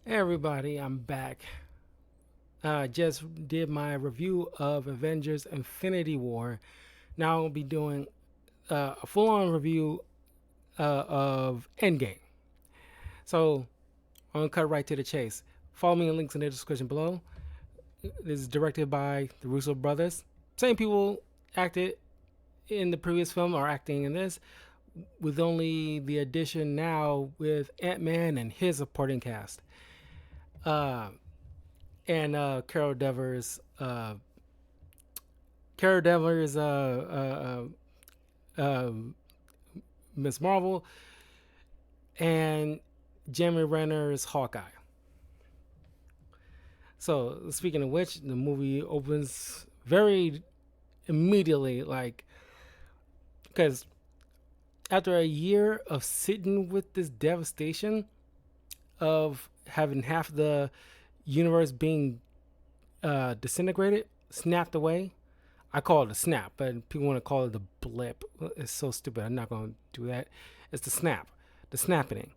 Hey everybody, I'm back. Just did my review of Avengers Infinity War. Now I'll be doing a full on review of Endgame. So I'm going to cut right to the chase. Follow me in links in the description below. This is directed by the Russo brothers. Same people acted in the previous film are acting in this, with only the addition now with Ant-Man and his supporting cast. Uh, and Carol Danvers, Miss Marvel, and Jeremy Renner's Hawkeye. So speaking of which, the movie opens very immediately, like because after a year of sitting with this devastation of having half the universe being disintegrated, snapped away. I call it a snap, but people want to call it the blip. It's so stupid. I'm not going to do that. It's the snap, the snapping.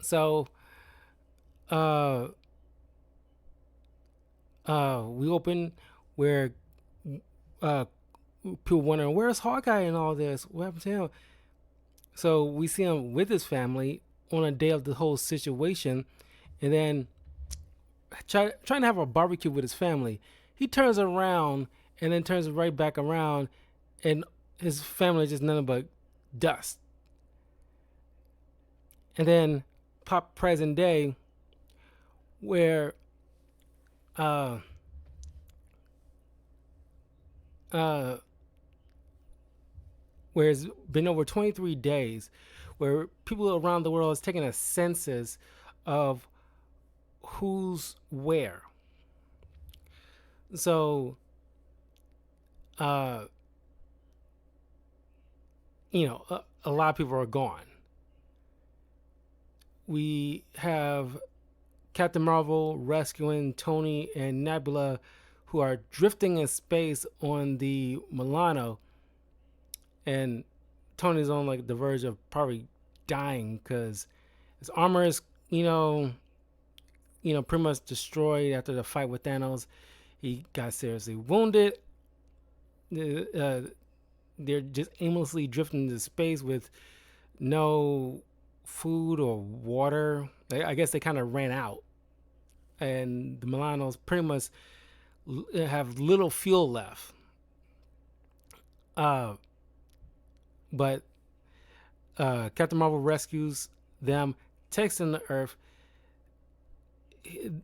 So, uh, we open where uh, people wondering where's Hawkeye and all this. What happened to him? So we see him with his family on a day of the whole situation, and then trying to have a barbecue with his family. He turns around and then turns right back around, and his family is just nothing but dust. And then pop present day, where uh, uh, where it's been over 23 days, where people around the world is taking a census of who's where. So, uh, a lot of people are gone. We have Captain Marvel rescuing Tony and Nebula, who are drifting in space on the Milano, and Tony's on like the verge of probably dying because his armor is, pretty much destroyed after the fight with Thanos. He got seriously wounded. Uh, they're just aimlessly drifting into space with no food or water. I guess they kind of ran out, and the Milanos pretty much have little fuel left. Uh, but Captain Marvel rescues them, takes them to Earth.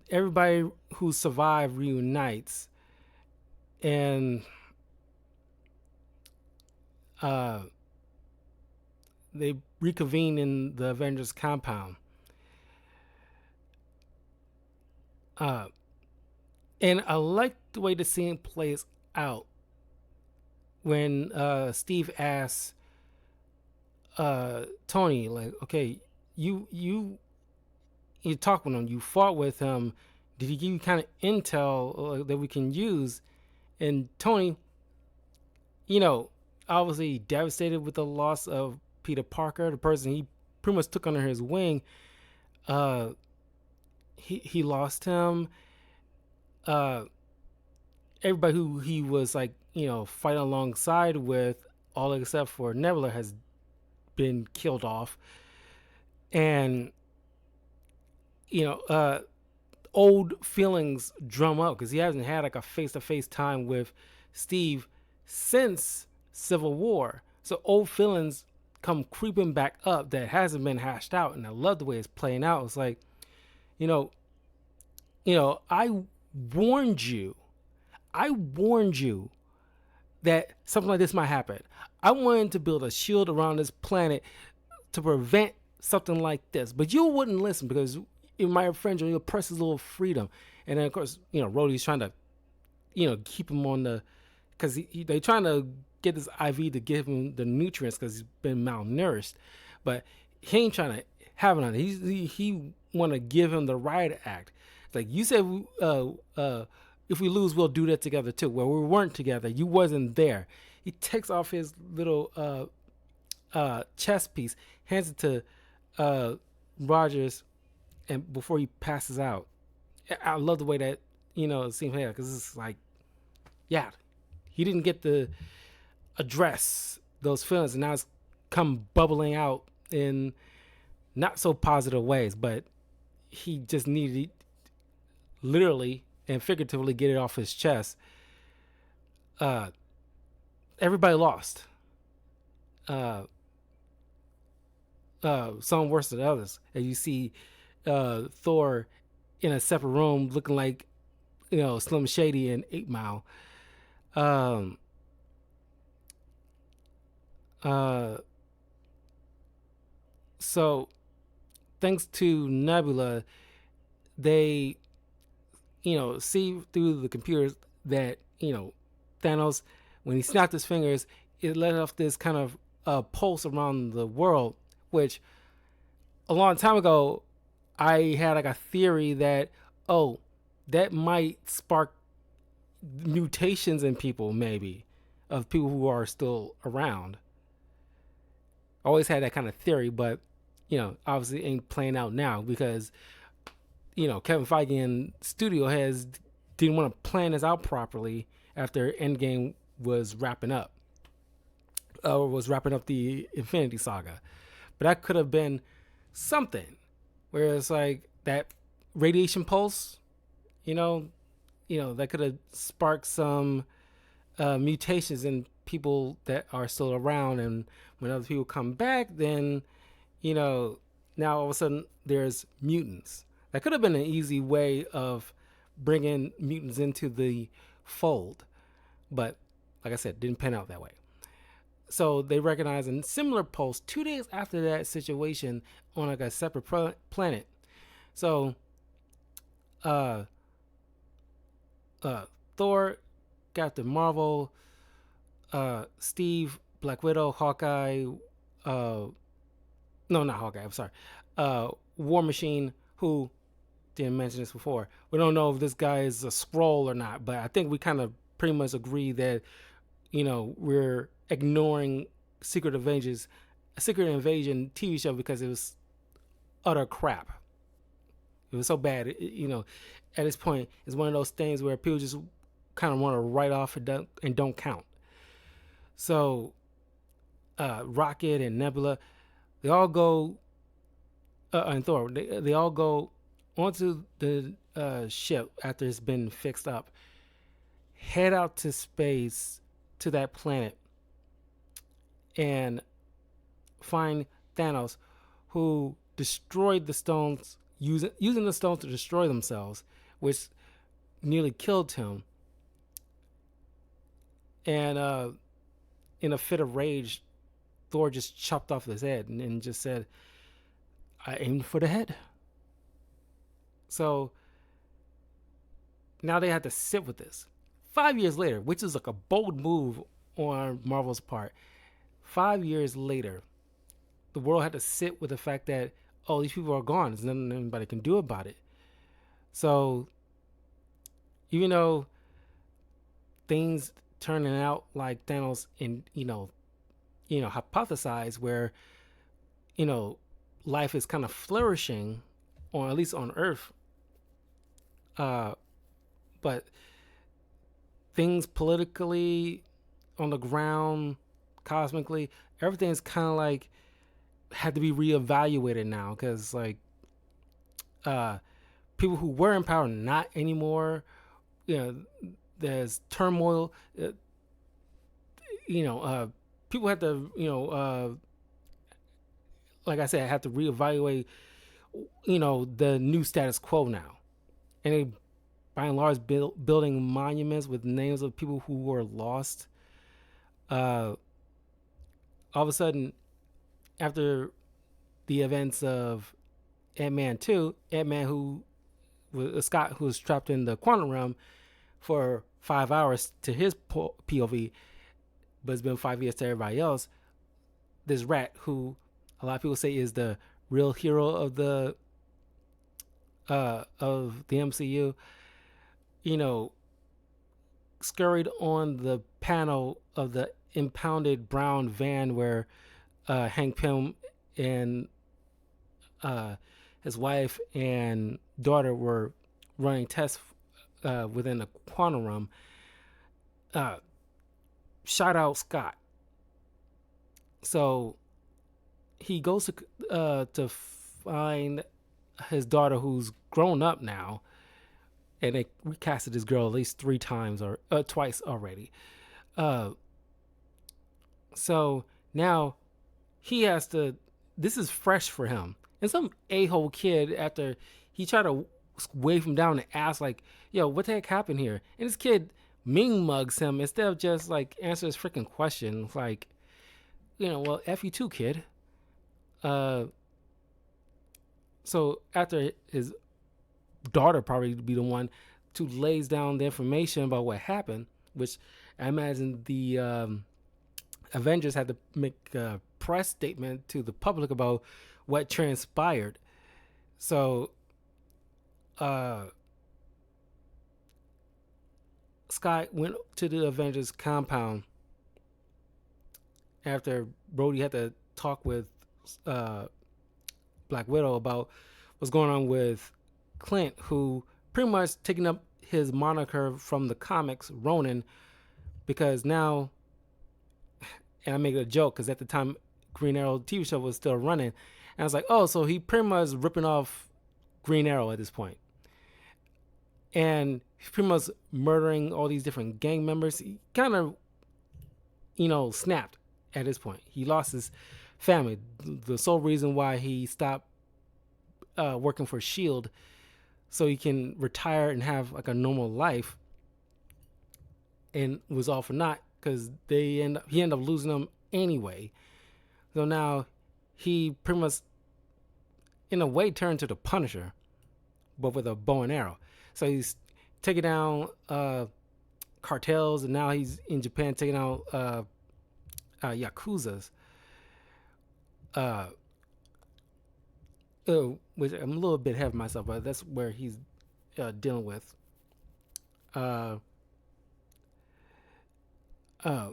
Everybody who survived reunites, and uh, they reconvene in the Avengers compound. Uh, and I like the way the scene plays out when Steve asks Tony, like, okay, you talked with him, you fought with him. Did he give you kind of intel that we can use? And Tony, obviously devastated with the loss of Peter Parker, the person he pretty much took under his wing. Uh, he lost him. Uh, Everybody who he was like, fighting alongside with, all except for Nebula, has been killed off. And old feelings drum up because he hasn't had like a face-to-face time with Steve since Civil War. So old feelings come creeping back up that hasn't been hashed out, and I love the way it's playing out. It's like, you know, I warned you. I warned you that something like this might happen. I wanted to build a shield around this planet to prevent something like this, but you wouldn't listen because my friend, you press his little freedom, and then of course, Rhodey's trying to, keep him on the, because they trying to get this IV to give him the nutrients because he's been malnourished, but he ain't trying to have it on it. He want to give him the riot act. It's like you said, if we lose, we'll do that together too. Well, we weren't together. You wasn't there. He takes off his little chess piece, hands it to Rogers, and before he passes out. I love the way that it seems here because it's like, yeah, he didn't get to address those feelings, and now it's come bubbling out in not so positive ways, but he just needed literally and figuratively get it off his chest. Uh, Everybody lost. Uh, some worse than others. And you see Thor in a separate room looking like Slim Shady and 8 Mile. Um, uh, so thanks to Nebula, they see through the computers that Thanos, when he snapped his fingers, it let off this kind of pulse around the world, which a long time ago I had like a theory that, oh, that might spark mutations in people, maybe, of people who are still around. I always had that kind of theory, but obviously ain't playing out now because Kevin Feige and studio has didn't want to plan this out properly after Endgame was wrapping up, or was wrapping up the Infinity Saga. But that could have been something where it's like that radiation pulse, that could have sparked some mutations in people that are still around, and when other people come back, then now all of a sudden there's mutants. That could have been an easy way of bringing mutants into the fold, but like I said, didn't pan out that way. So they recognized a similar pulse 2 days after that situation on like a separate planet. So uh Thor, Captain Marvel, Steve, Black Widow, Hawkeye, no, not Hawkeye, I'm sorry, War Machine, who didn't mention this before. We don't know if this guy is a Skrull or not, but I think we kind of pretty much agree that we're ignoring Secret Invasion TV show because it was utter crap. It was so bad. At this point, it's one of those things where people just kind of want to write off and don't count. So, Rocket and Nebula, they all go, and Thor, they all go onto the ship after it's been fixed up, head out to space to that planet, and find Thanos, who destroyed the stones using the stones to destroy themselves, which nearly killed him. And in a fit of rage, Thor just chopped off his head and just said, "I aimed for the head." So now they had to sit with this 5 years later, which is like a bold move on Marvel's part. 5 years later, the world had to sit with the fact that, oh, these people are gone. There's nothing anybody can do about it. So even though things turning out like Thanos in hypothesized, where life is kind of flourishing, or at least on Earth, but things politically, on the ground, cosmically, everything's kind of like had to be reevaluated now, because like people who were in power not anymore. There's turmoil. People have to like I said, have to reevaluate the new status quo now, and they by and large building monuments with names of people who were lost. All of a sudden, after the events of Ant-Man 2, Ant-Man, who was Scott, who was trapped in the quantum realm for 5 hours to his POV, but it's been 5 years to everybody else. This rat, who a lot of people say is the real hero of the MCU, scurried on the panel of the impounded brown van where Hank Pym and his wife and daughter were running tests within the quantum realm, uh, shot out Scott. So he goes to find his daughter, who's grown up now, and they recasted this girl at least three times or twice already. Uh, so now he has to. This is fresh for him, and some a-hole kid, after he tried to wave him down and ask like, "Yo, what the heck happened here?" And this kid mean mugs him instead of just like answer his freaking question, like, well, f you too, kid. Uh, so after his daughter probably be the one to lays down the information about what happened, which I imagine the Avengers had to make a press statement to the public about what transpired. So uh, Scott went to the Avengers compound after Brody had to talk with uh, Black Widow about what's going on with Clint, who pretty much taking up his moniker from the comics, Ronin, because now, and I make a joke because at the time Green Arrow TV show was still running, and I was like, oh, so he pretty much ripping off Green Arrow at this point, and he's pretty much murdering all these different gang members. He kind of, snapped at this point. He lost his family. The sole reason why he stopped working for Shield, so he can retire and have like a normal life, and was all for naught because he ended up losing them anyway. So now he pretty much, in a way, turned to the Punisher, but with a bow and arrow. So he's taking down cartels, and now he's in Japan taking out Yakuzas. Uh, which I'm a little bit ahead of myself, but that's where he's dealing with. Uh, uh,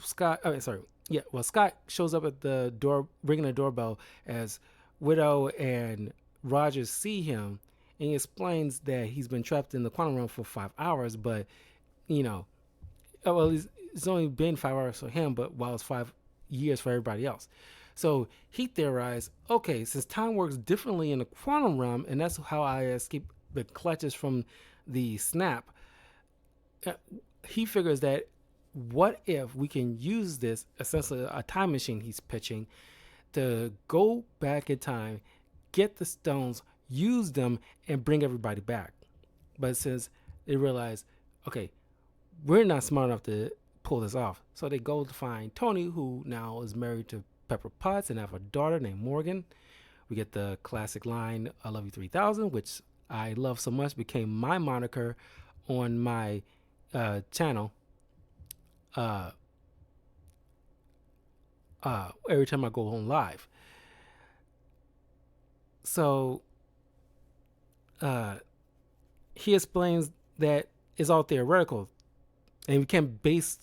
Scott. Sorry. Yeah. Well, Scott shows up at the door, ringing the doorbell as Widow and Rogers see him, and he explains that he's been trapped in the quantum realm for 5 hours. But well, it's only been 5 hours for him, but while it's 5 years for everybody else. So he theorized, okay, since time works differently in the quantum realm, and that's how I escape the clutches from the snap, he figures that what if we can use this, essentially a time machine he's pitching, to go back in time, get the stones, use them, and bring everybody back. But since they realize, okay, we're not smart enough to pull this off, so they go to find Tony, who now is married to Pepper Potts and have a daughter named Morgan. We get the classic line, "I love you 3000," which I love so much, became my moniker on my channel. Every time I go on live. So he explains that it's all theoretical, and we can't base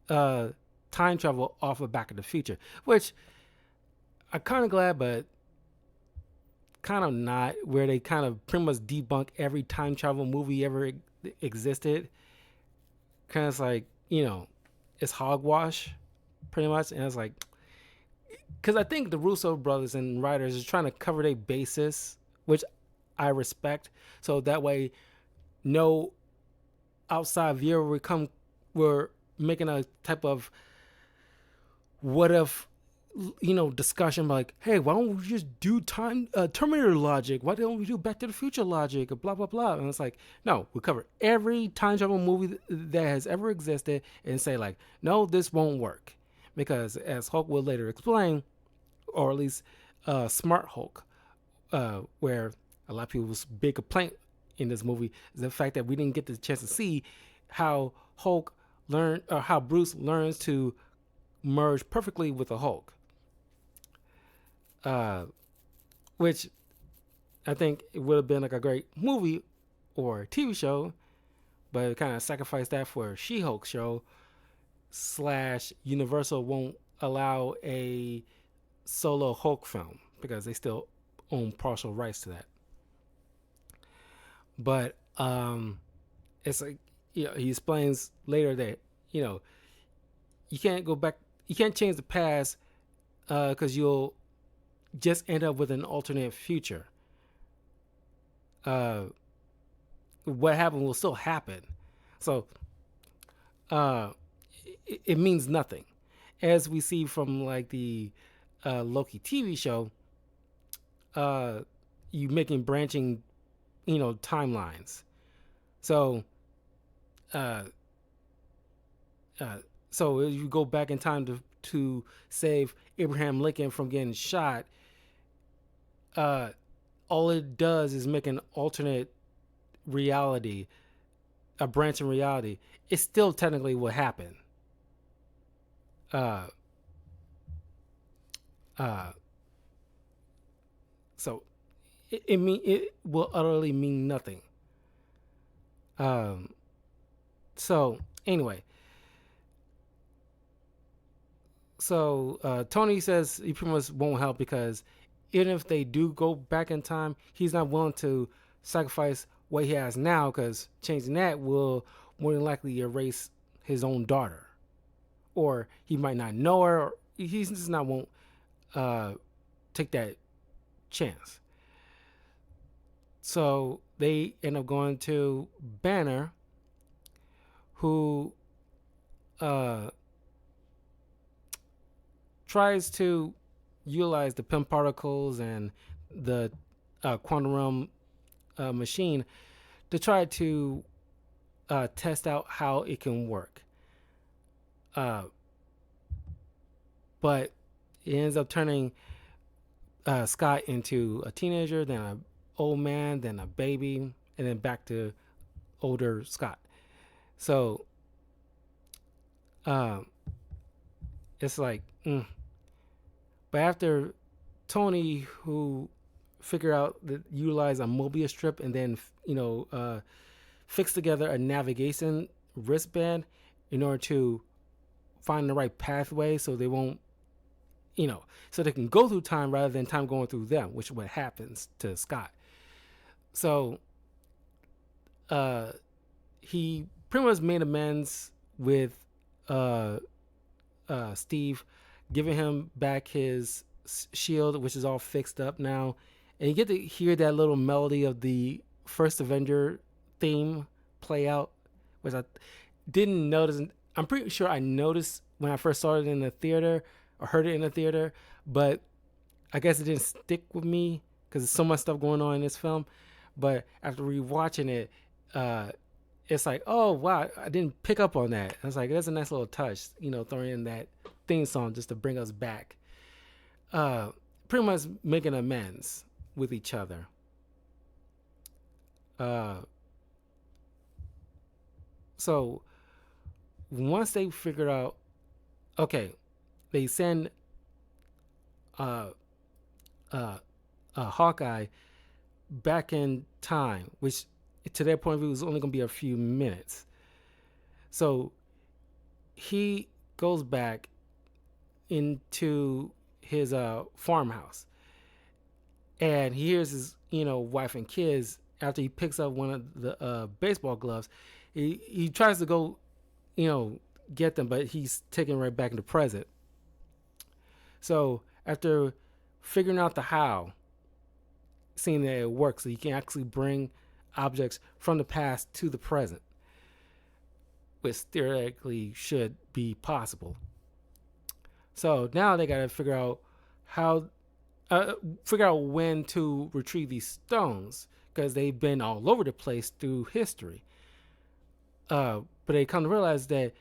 time travel off of Back to the Future, which I'm kind of glad, but kind of not, where they kind of pretty much debunk every time travel movie ever existed. Kind of like, it's hogwash, pretty much. And it's like, because I think the Russo brothers and writers are trying to cover their bases, which I respect. So that way, no outside viewer would come, we're making a type of what if, discussion like, hey, why don't we just do Terminator logic? Why don't we do Back to the Future logic? Or blah blah blah. And it's like, no, we cover every time travel movie that has ever existed and say like, no, this won't work, because as Hulk will later explain, or at least Smart Hulk, where a lot of people's big complaint in this movie is the fact that we didn't get the chance to see how Hulk learned, or how Bruce learns to merge perfectly with the Hulk. Which I think it would have been like a great movie or TV show, but it kind of sacrificed that for a She-Hulk show / Universal won't allow a solo Hulk film because they still own partial rights to that. But it's like, he explains later that, you know you can't go back, you can't change the past because you'll just end up with an alternate future. Uh, what happened will still happen. So uh, it means nothing. As we see from like the Loki TV show, uh, you making branching, timelines. So, uh, uh, so if you go back in time to save Abraham Lincoln from getting shot, uh, all it does is make an alternate reality, a branch in reality. It still technically will happen. Uh, uh, so it will utterly mean nothing. Um, so anyway, Tony says he pretty much won't help because even if they do go back in time, he's not willing to sacrifice what he has now because changing that will more than likely erase his own daughter, or he might not know her. Or he's just not won't uh, take that chance. So they end up going to Banner, who uh, tries to utilize the PIM particles and the quantum realm machine to try to test out how it can work. Uh, but it ends up turning Scott into a teenager, then an old man, then a baby, and then back to older Scott. So uh, it's like, but after Tony, who figure out that utilize a Mobius strip and then fix together a navigation wristband in order to find the right pathway, so they won't, so they can go through time rather than time going through them, which is what happens to Scott. So uh, he pretty much made amends with uh, Steve, giving him back his shield, which is all fixed up now. And you get to hear that little melody of the first Avenger theme play out, which I didn't notice. I'm pretty sure I noticed when I first saw it in the theater or heard it in the theater, but I guess it didn't stick with me because there's so much stuff going on in this film. But after rewatching it, it's like, oh wow, I didn't pick up on that. I was like, that's a nice little touch, throwing in that theme song just to bring us back. Pretty much making amends with each other. Uh, so once they figured out, okay, they send uh, uh, Hawkeye back in time, which to their point of view was only going to be a few minutes. So he goes back into his farmhouse, and he hears his wife and kids after he picks up one of the baseball gloves. He tries to go get them, but he's taken right back into present. So after figuring out the how, seeing that it works, so you can actually bring objects from the past to the present, which theoretically should be possible. So now they got to figure out when to retrieve these stones because they've been all over the place through history. But they come to realize that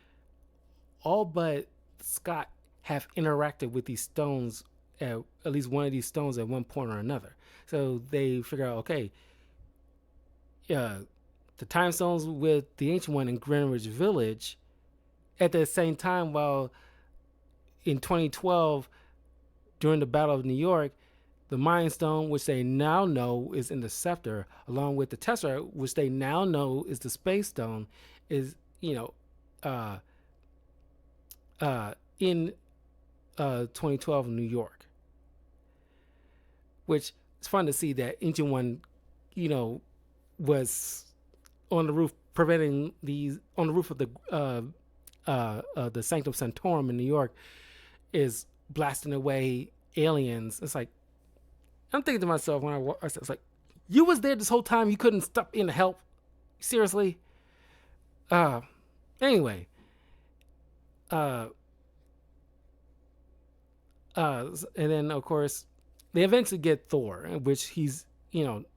all but Scott have interacted with these stones, at least one of these stones at one point or another. So they figure out, okay, the time stones with the ancient one in Greenwich Village at the same time, while in 2012 during the Battle of New York, the Mind Stone, which they now know is in the Scepter, along with the Tesseract, which they now know is the Space Stone, is in 2012 New York. which it's fun to see that Ancient One, you know, was on the roof preventing these on the roof of the Sanctum Sanctorum in New York is blasting away aliens. It's like I'm thinking to myself when I was like, you was there this whole time. You couldn't stop in to help. Seriously. Uh. Anyway. Uh. And then of course they eventually get Thor, which he's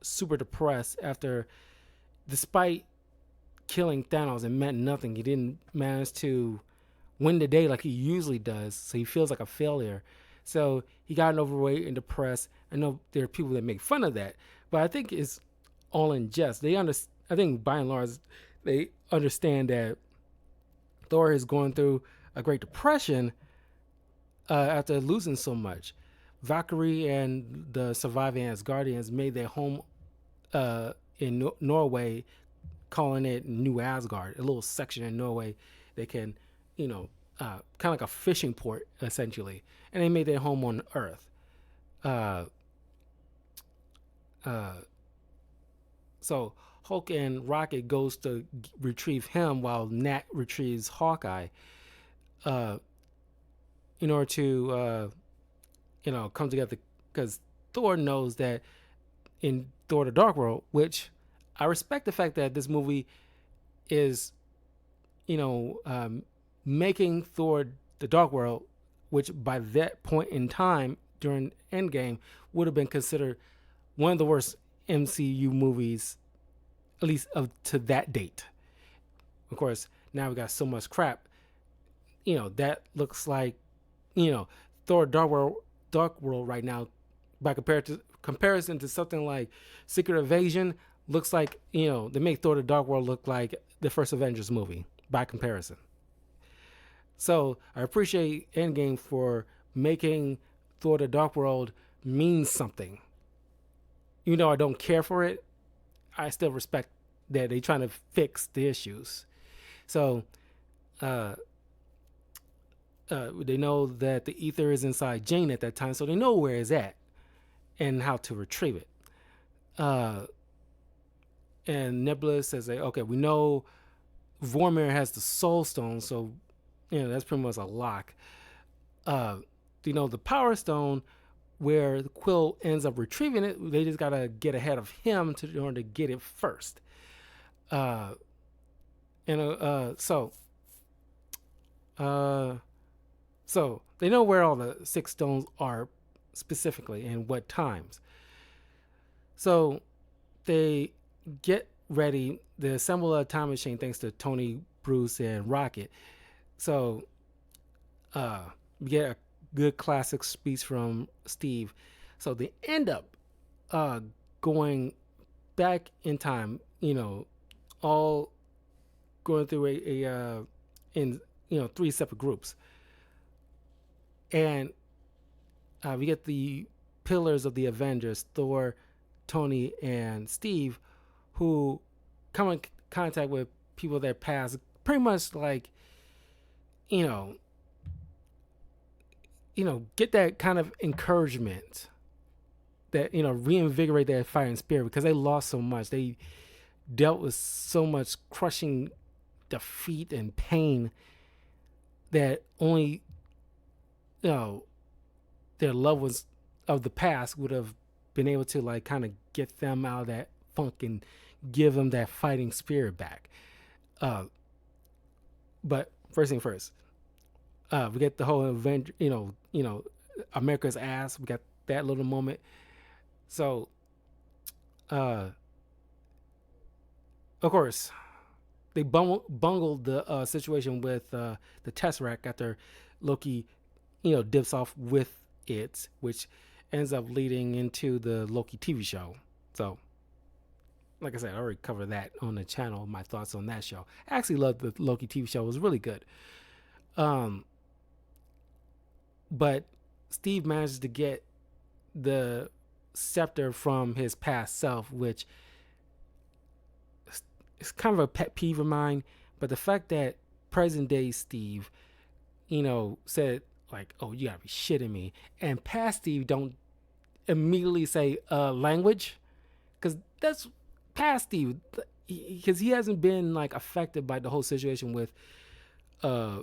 super depressed after, despite killing Thanos, it meant nothing. He didn't manage to win the day like he usually does, so he feels like a failure. So he got overweight and depressed. I know there are people that make fun of that, but I think it's all in jest. I think by and large, they understand that Thor is going through a great depression after losing so much. Valkyrie and the surviving Asgardians made their home in Norway, calling it New Asgard, a little section in Norway they can, kind of like a fishing port essentially, and they made their home on Earth. Uh, uh, so Hulk and Rocket goes to retrieve him while Nat retrieves Hawkeye, uh, in order to come together, because Thor knows that in Thor: The Dark World, which I respect the fact that this movie is, making Thor: The Dark World, which by that point in time during Endgame would have been considered one of the worst MCU movies, at least to that date. Of course, now we got so much crap. That looks like, Thor: Dark World right now, by comparison to something like Secret Invasion, looks like, they make Thor: The Dark World look like the first Avengers movie by comparison. So I appreciate Endgame for making Thor: The Dark World mean something. Even though I don't care for it, I still respect that they're trying to fix the issues. So uh, they know that the ether is inside Jane at that time, so they know where it's at and how to retrieve it. Uh, and Nebula says, like, okay, we know Vormir has the Soul Stone, so that's pretty much a lock. The Power Stone, where Quill ends up retrieving it, they just gotta get ahead of him in order to get it first. Uh, and so they know where all the 6 stones are specifically and what times. So they get ready. They assemble a time machine thanks to Tony, Bruce, and Rocket. So we get a good classic speech from Steve. So they end up going back in time, all going through in 3 separate groups. And we get the pillars of the Avengers, Thor, Tony, and Steve, who come in contact with people that pass pretty much like, get that kind of encouragement that, reinvigorate that fighting spirit, because they lost so much. They dealt with so much crushing defeat and pain that only, their loved ones of the past would have been able to, like, kind of get them out of that funk and give them that fighting spirit back. But first thing first, we get the whole event, America's ass. We got that little moment. So, of course, they bungled the situation with the Tesseract after Loki, dips off with it, which ends up leading into the Loki TV show. So, like I said, I already covered that on the channel, my thoughts on that show. I actually loved the Loki TV show. It was really good. But Steve manages to get the scepter from his past self, which is kind of a pet peeve of mine. But the fact that present day Steve, said, like, oh, you gotta be shitting me, and past Steve don't immediately say language, because that's past Steve, because he hasn't been like affected by the whole situation with uh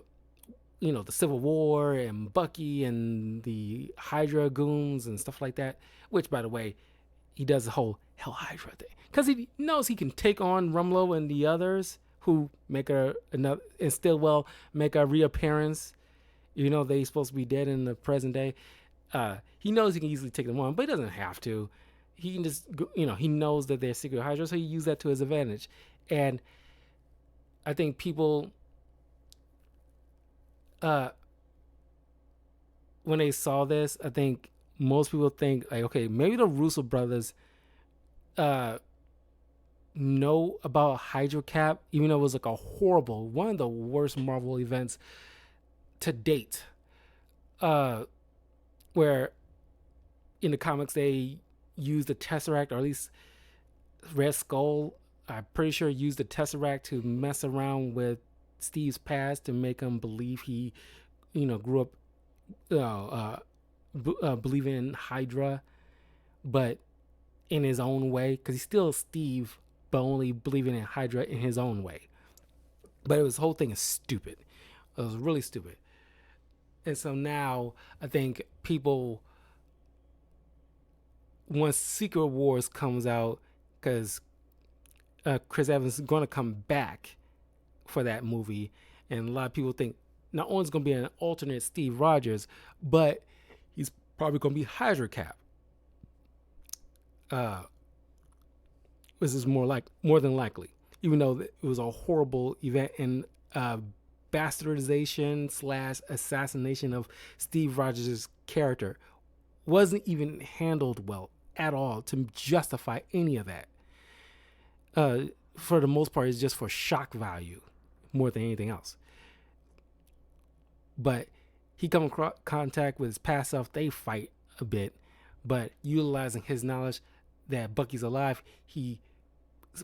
the Civil War and Bucky and the Hydra goons and stuff like that. Which, by the way, he does the whole Hell Hydra thing because he knows he can take on Rumlow and the others who make another and still make a reappearance. They supposed to be dead in the present day. He knows he can easily take them on, but he doesn't have to. He can just, he knows that they're secret Hydra, so he used that to his advantage. And I think people, uh, when they saw this, I think most people think like, okay, maybe the Russo brothers, uh, know about Hydra Cap, even though it was like a horrible, one of the worst Marvel events to date. Uh, where in the comics they used the Tesseract, or at least Red Skull, I'm pretty sure used the Tesseract to mess around with Steve's past to make him believe he, grew up, believing in Hydra, but in his own way, because he's still Steve, but only believing in Hydra in his own way. But this whole thing is stupid. It was really stupid. And so now I think people, once Secret Wars comes out, because Chris Evans is going to come back for that movie, and a lot of people think not only is going to be an alternate Steve Rogers, but he's probably going to be Hydra Cap. This is more than likely, even though it was a horrible event and bastardization / assassination of Steve Rogers' character wasn't even handled well at all to justify any of that. For the most part, it's just for shock value more than anything else. But he come in contact with his past self. They fight a bit, but utilizing his knowledge that Bucky's alive, he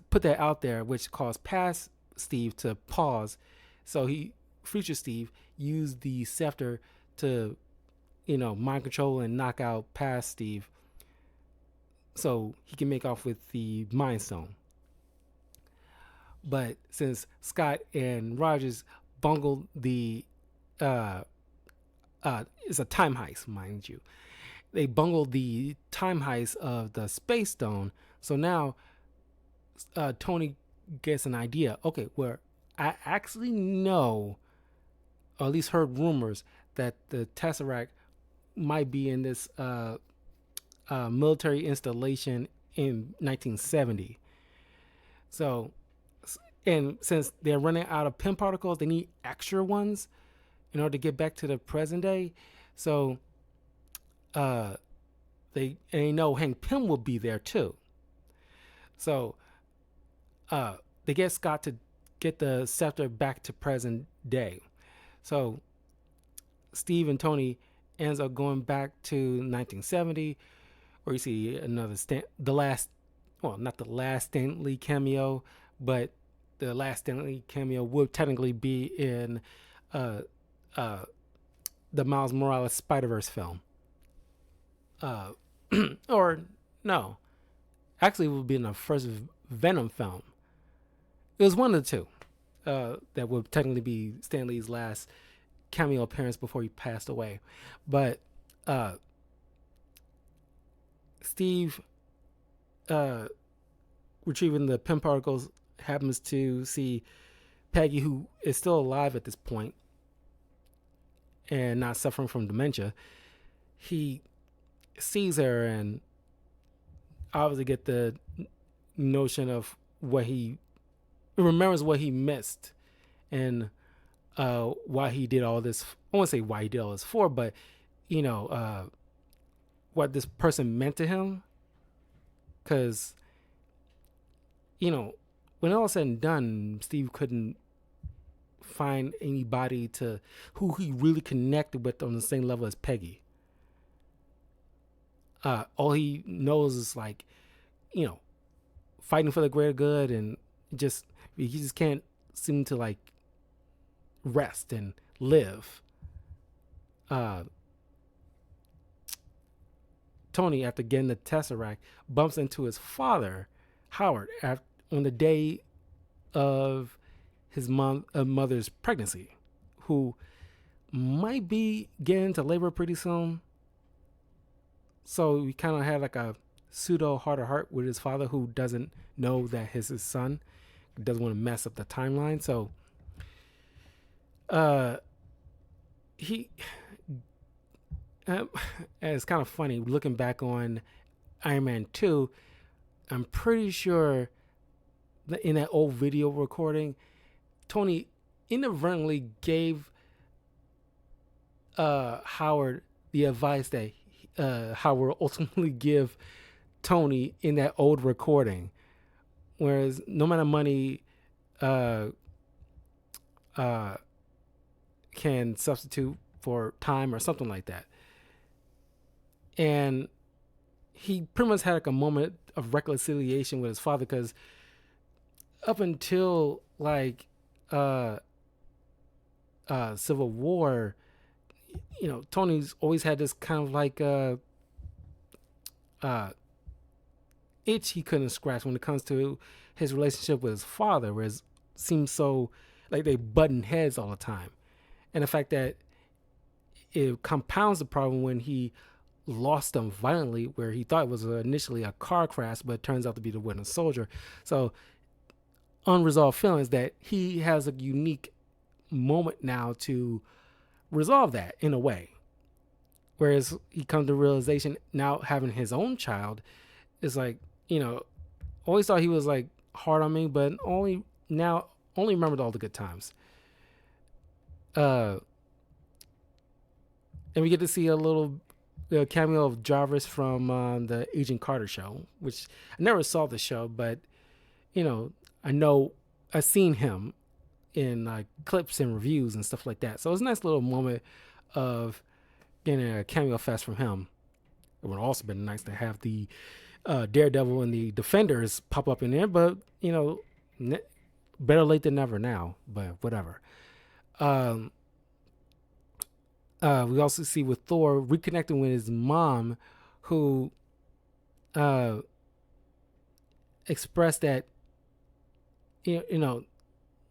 put that out there, which caused past Steve to pause. So future Steve, used the scepter to, mind control and knock out past Steve, so he can make off with the Mind Stone. But since Scott and Rogers bungled it's a time heist, mind you. They bungled the time heist of the Space Stone. So now Tony gets an idea. Okay, where I actually know, or at least heard rumors, that the Tesseract might be in this military installation in 1970. So, and since they're running out of Pym particles, they need extra ones in order to get back to the present day. So, they know Hank Pym will be there too. So, they get Scott to get the scepter back to present day. So, Steve and Tony ends up going back to 1970, where you see another not the last Stan Lee cameo, but the last Stan Lee cameo would technically be in the Miles Morales Spider-Verse film. Or no, actually, it would be in the first Venom film. It was one of the two that would technically be Stan Lee's last cameo appearance before he passed away. But Steve, retrieving the Pym particles, happens to see Peggy, who is still alive at this point and not suffering from dementia. He sees her and obviously get the notion of what he remembers, what he missed, and why he did all this. I won't say why he did all this for, but what this person meant to him. Because when all said and done, Steve couldn't find anybody who he really connected with on the same level as Peggy. All he knows is fighting for the greater good, and he just can't seem to rest and live. Tony, after getting the Tesseract, bumps into his father, Howard, on the day of his mother's pregnancy, who might be getting into labor pretty soon. So we kind of had like a pseudo heart to heart with his father, who doesn't know that he's his son, doesn't want to mess up the timeline. So he it's kind of funny looking back on Iron Man 2. I'm pretty sure that in that old video recording, Tony inadvertently gave Howard the advice that Howard ultimately give Tony in that old recording. Whereas no amount of money can substitute for time or something like that. And he pretty much had like a moment of reconciliation with his father, because up until like Civil War, Tony's always had this kind of like itch he couldn't scratch when it comes to his relationship with his father, where it seems so like they button heads all the time. And the fact that it compounds the problem when he lost them violently, where he thought it was initially a car crash, but it turns out to be the Winter Soldier. So unresolved feelings that he has a unique moment now to resolve that in a way. Whereas he comes to realization now, having his own child, is like, always thought he was like hard on me, but only remembered all the good times. And we get to see a little cameo of Jarvis from the Agent Carter show, which I never saw the show, but I know I've seen him in clips and reviews and stuff like that. So it's a nice little moment of getting a cameo fest from him. It would also been nice to have the Daredevil and the Defenders pop up in there, but better late than never now. But whatever. We also see with Thor reconnecting with his mom, who expressed that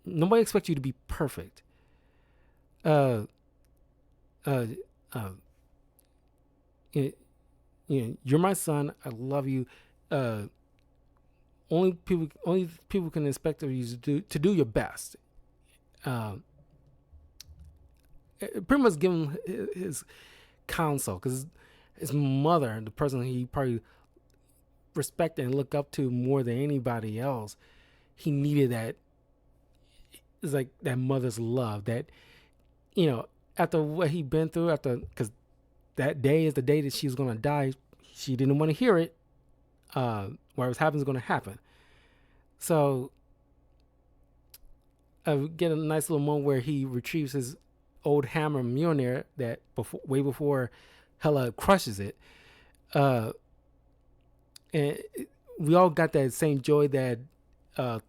nobody expects you to be perfect. You're my son. I love you. Only people can expect of you to do your best. Pretty much give him his counsel, because his mother, the person he probably respected and looked up to more than anybody else, he needed that. It's like that mother's love that, after what he'd been through, because that day is the day that she was going to die. She didn't want to hear it. Whatever happens is going to happen. So we get a nice little moment where he retrieves his old hammer Mjolnir that way before Hela crushes it. And we all got that same joy that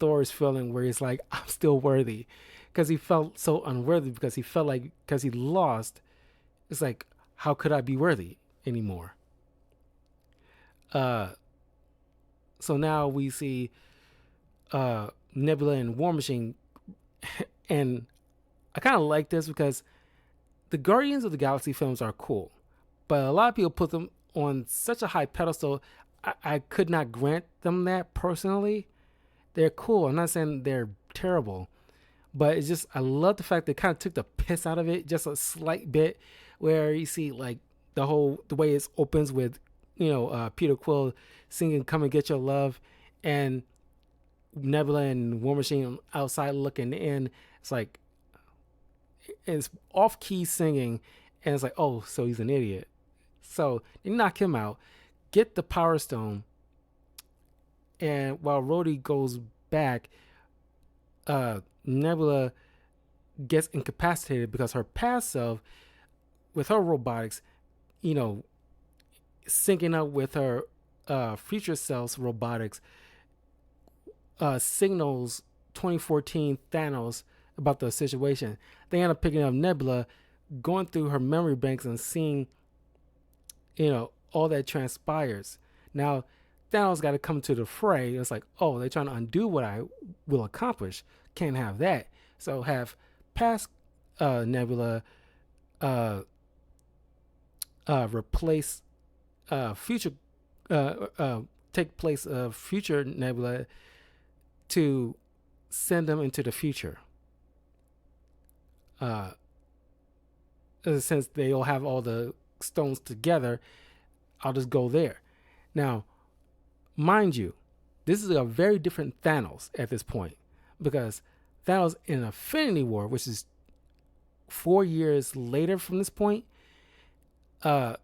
Thor is feeling, where he's like, I'm still worthy, because he felt so unworthy, because he felt like, because he lost, it's like, how could I be worthy anymore? So now we see Nebula and War Machine, and I kind of like this because the Guardians of the Galaxy films are cool, but a lot of people put them on such a high pedestal. I could not grant them that personally. They're cool. I'm not saying they're terrible, but it's just, I love the fact they kind of took the piss out of it just a slight bit, where you see like the way it opens with, Peter Quill singing "Come and Get Your Love," and Nebula and War Machine outside looking in. It's like, it's off key singing, and it's like, oh, so he's an idiot. So they knock him out, get the Power Stone, and while Rhodey goes back, Nebula gets incapacitated because her past self, with her robotics, syncing up with her future self's robotics, signals 2014 Thanos about the situation. They end up picking up Nebula, going through her memory banks and seeing, all that transpires. Now, Thanos got to come to the fray. It's like, oh, they're trying to undo what I will accomplish. Can't have that. So have past Nebula uh, replace future, take place of future Nebula to send them into the future. Since they all have all the stones together, I'll just go there. Now, mind you, this is a very different Thanos at this point, because Thanos in Infinity War, which is 4 years later from this point, uh,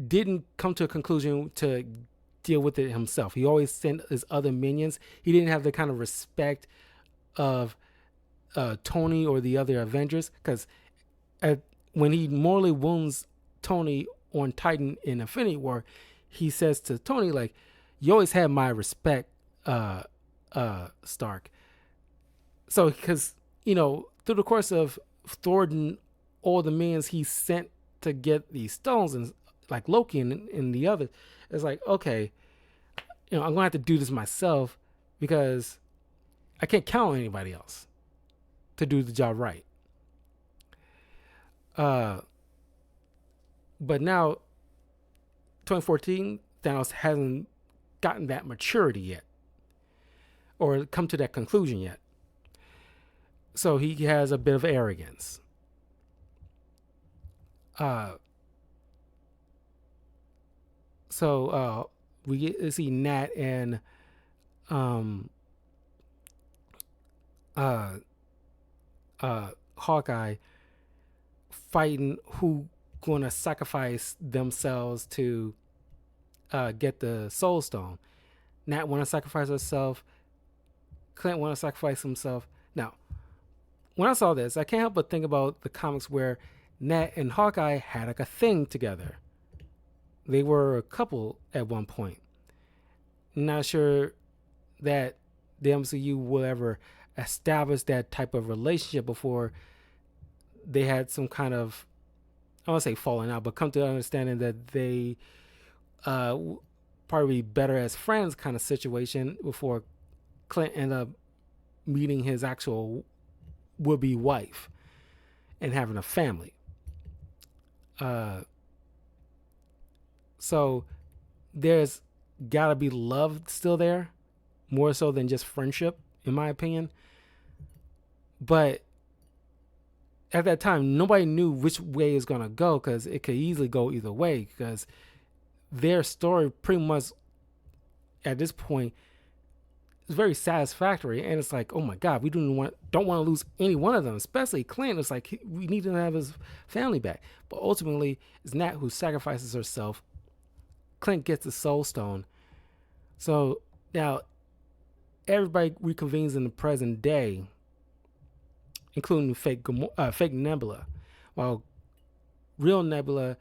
didn't come to a conclusion to deal with it himself. He always sent his other minions. He didn't have the kind of respect of Tony or the other Avengers, because when he mortally wounds Tony on Titan in Infinity War, he says to Tony, like, you always had my respect, Stark. So, because, through the course of thwarting all the minions he sent to get these stones, and like Loki and the other, it's like, okay, I'm going to have to do this myself, because I can't count on anybody else to do the job right. But now, 2014, Thanos hasn't gotten that maturity yet, or come to that conclusion yet. So he has a bit of arrogance. So we get to see Nat and Hawkeye fighting who gonna sacrifice themselves to get the Soul Stone. Nat want to sacrifice herself. Clint want to sacrifice himself. Now, when I saw this, I can't help but think about the comics where Nat and Hawkeye had like a thing together. They were a couple at one point. Not sure that the MCU will ever establish that type of relationship before they had some kind of, I don't want to say falling out, but come to understanding that they probably better as friends kind of situation before Clint ended up meeting his actual would-be wife and having a family. So there's gotta be love still there, more so than just friendship, in my opinion. But at that time, nobody knew which way it was gonna go, because it could easily go either way, because their story pretty much at this point is very satisfactory, and it's like, oh my god, we don't want to lose any one of them, especially Clint. It's like we need to have his family back, but ultimately it's Nat who sacrifices herself. Clint gets the Soul Stone. So now everybody reconvenes in the present day, including fake Nebula, while real Nebula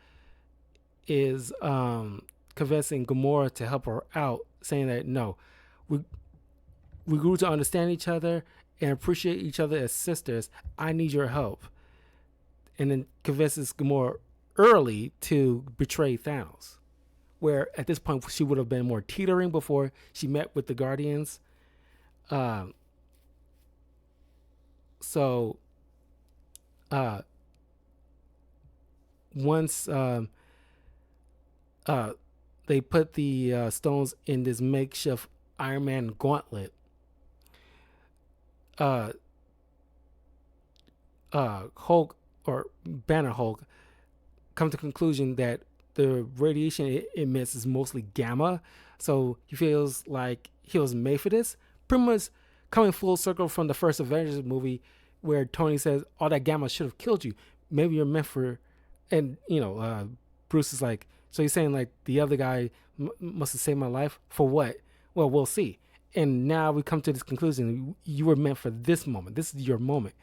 is convincing Gamora to help her out, saying that no, we grew to understand each other and appreciate each other as sisters. I need your help. And then convinces Gamora early to betray Thanos, where at this point she would have been more teetering before she met with the Guardians. So once they put the stones in this makeshift Iron Man gauntlet, Hulk, or Banner Hulk, come to the conclusion that the radiation it emits is mostly gamma. So he feels like he was made for this. Pretty much coming full circle from the first Avengers movie, where Tony says, all that gamma should have killed you. Maybe you're meant for, and Bruce is like, so he's saying like the other guy must have saved my life for what? Well, we'll see. And now we come to this conclusion: you were meant for this moment. This is your moment.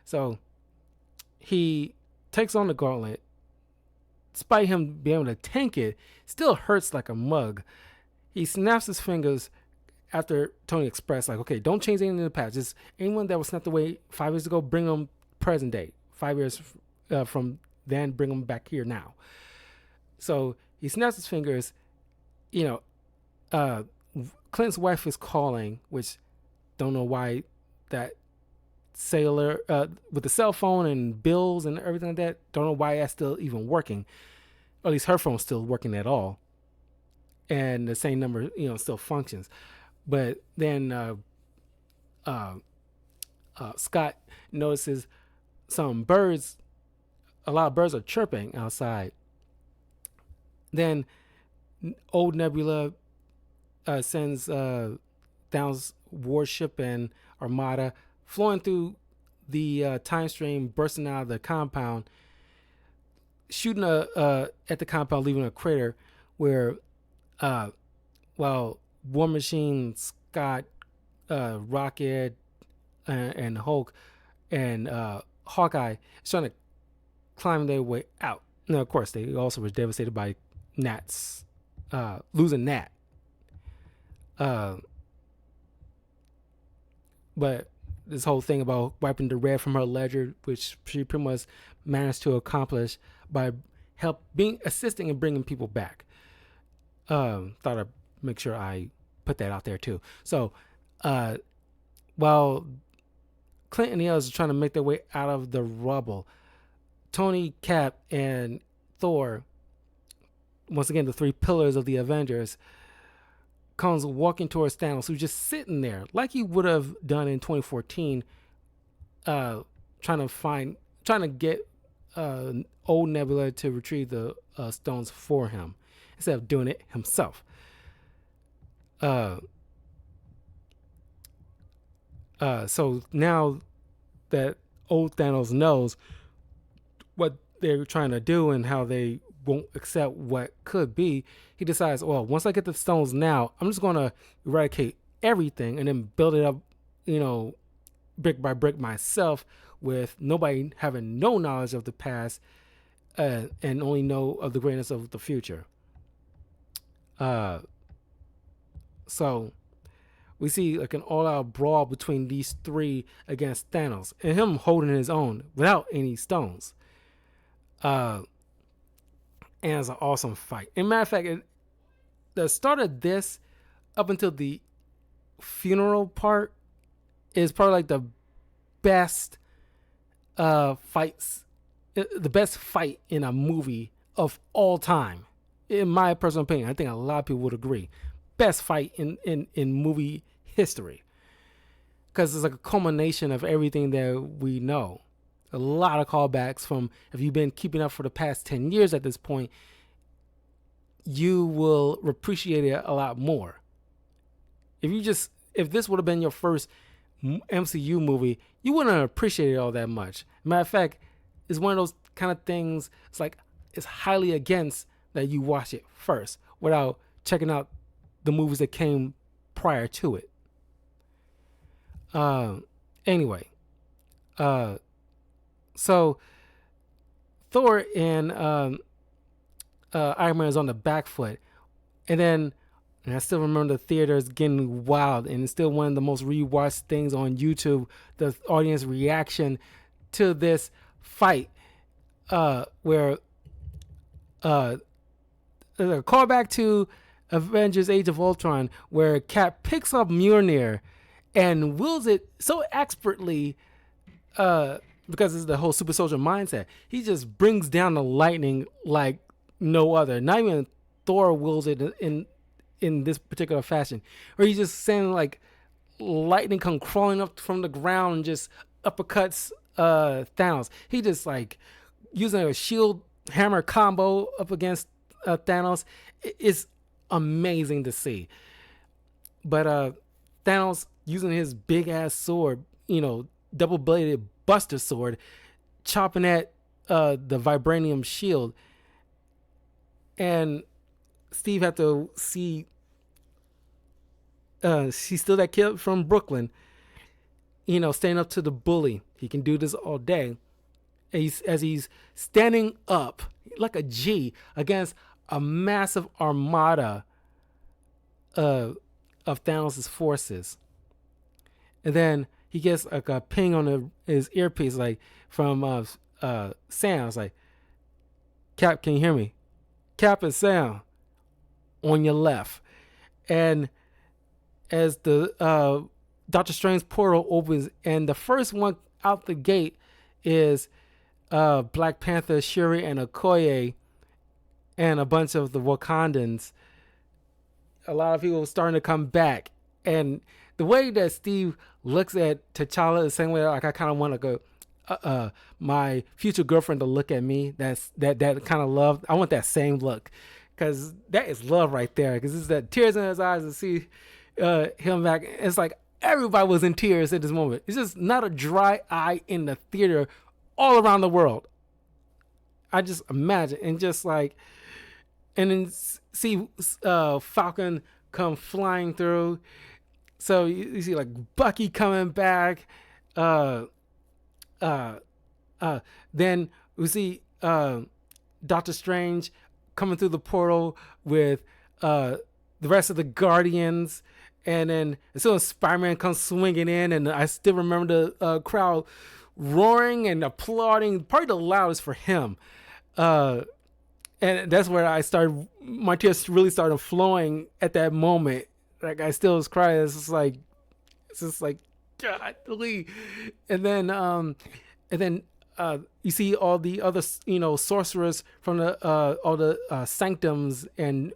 So he takes on the gauntlet. Despite him being able to tank it, still hurts like a mug. He snaps his fingers after Tony expressed, like, okay, don't change anything in the past. Just anyone that was snapped away 5 years ago, bring them present day. 5 years from then, bring them back here now. So he snaps his fingers. You know, uh, Clint's wife is calling, which don't know why that cellular with the cell phone and bills and everything like that. Don't know why that's still even working. Or at least her phone's still working at all, and the same number, still functions. But then uh, Scott notices some birds. A lot of birds are chirping outside. Then old Nebula sends Thanos' warship and armada flowing through the time stream, bursting out of the compound, shooting at the compound, leaving a crater where, uh, while War Machine, Scott, Rocket, and Hulk, and Hawkeye is trying to climb their way out. Now, of course, they also were devastated by Nat's losing Nat. But this whole thing about wiping the red from her ledger, which she pretty much managed to accomplish by assisting and bringing people back. Thought I'd make sure I put that out there too. So, while Clint and the others are trying to make their way out of the rubble, Tony, Cap, and Thor, once again the three pillars of the Avengers, comes walking towards Thanos, who's just sitting there like he would have done in 2014, trying to get old Nebula to retrieve the stones for him instead of doing it himself. So now that old Thanos knows what they're trying to do and how they won't accept what could be, he decides, well, once I get the stones now, I'm just going to eradicate everything and then build it up, brick by brick myself, with nobody having no knowledge of the past and only know of the greatness of the future. So we see like an all-out brawl between these three against Thanos, and him holding his own without any stones. And it's an awesome fight. And matter of fact, the start of this up until the funeral part is probably like the best fights, the best fight in a movie of all time, in my personal opinion. I think a lot of people would agree. Best fight in movie history, because it's like a culmination of everything that we know. A lot of callbacks from, if you've been keeping up for the past 10 years at this point, you will appreciate it a lot more. If this would have been your first MCU movie, you wouldn't appreciate it all that much. Matter of fact, it's one of those kind of things, it's highly against that you watch it first without checking out the movies that came prior to it. Anyway, so Thor and Iron Man is on the back foot, and I still remember the theaters getting wild, and it's still one of the most rewatched things on YouTube. The audience reaction to this fight, where there's a callback to Avengers: Age of Ultron, where Cap picks up Mjolnir and wields it so expertly, because it's the whole super soldier mindset. He just brings down the lightning like no other. Not even Thor wields it in this particular fashion, where he just sends like lightning come crawling up from the ground and just uppercuts Thanos. He just like using a shield hammer combo up against Thanos. It's amazing to see. But Thanos using his big ass sword, double bladed Buster sword, chopping at the vibranium shield, and Steve had to see. She's still that kid from Brooklyn, standing up to the bully. He can do this all day. As he's standing up like a G against a massive armada of Thanos' forces. And then he gets like a ping on his earpiece, like from Sam. I was like, Cap, can you hear me? Cap and Sam on your left. And as the Doctor Strange portal opens, and the first one out the gate is Black Panther, Shuri, and Okoye, and a bunch of the Wakandans. A lot of people starting to come back, and the way that Steve looks at T'Challa the same way, like I kind of want to go, my future girlfriend to look at me. That kind of love. I want that same look, because that is love right there. Because it's that tears in his eyes to see him back. It's like everybody was in tears at this moment. It's just not a dry eye in the theater all around the world. I just imagine, and just like, and then see Falcon come flying through. So you see like Bucky coming back. Then we see Doctor Strange coming through the portal with the rest of the Guardians. And then as soon as Spider-Man comes swinging in, and I still remember the crowd roaring and applauding, probably the loudest for him. And that's where my tears really started flowing at that moment. Like I still was crying. It's just like, God, and then you see all the other, sorcerers from all the sanctums and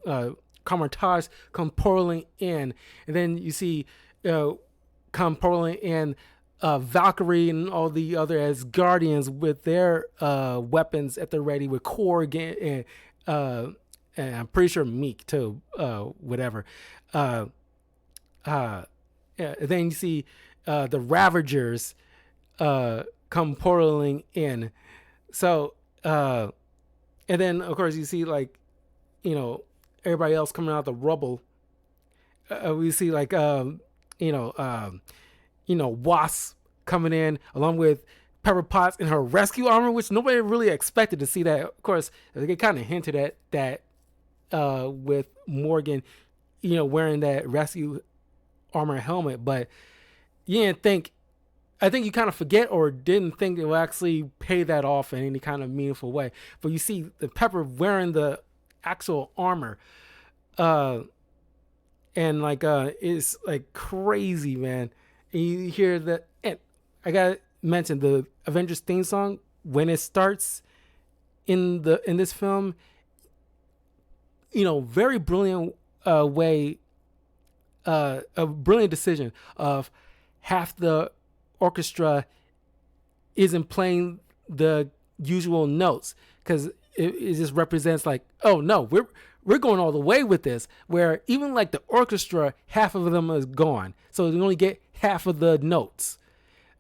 Kamartaj come pouring in, and then you see come pouring in Valkyrie and all the other Asgardians with their weapons at the ready, with Korg and I'm pretty sure Meek too, whatever. Then you see the Ravagers come portaling in. So, and then of course you see like, everybody else coming out of the rubble. We see like, Wasp coming in along with Pepper Potts in her rescue armor, which nobody really expected to see that. Of course, they kind of hinted at that with Morgan, wearing that rescue armor helmet, but you didn't think. I think you kind of forget or didn't think it will actually pay that off in any kind of meaningful way. But you see the Pepper wearing the actual armor, and like it's like crazy, man. And you hear that, and I gotta mention the Avengers theme song when it starts in this film. Very brilliant way, a brilliant decision of half the orchestra isn't playing the usual notes, because it just represents like, oh no, we're going all the way with this, where even like the orchestra, half of them is gone, so you only get half of the notes.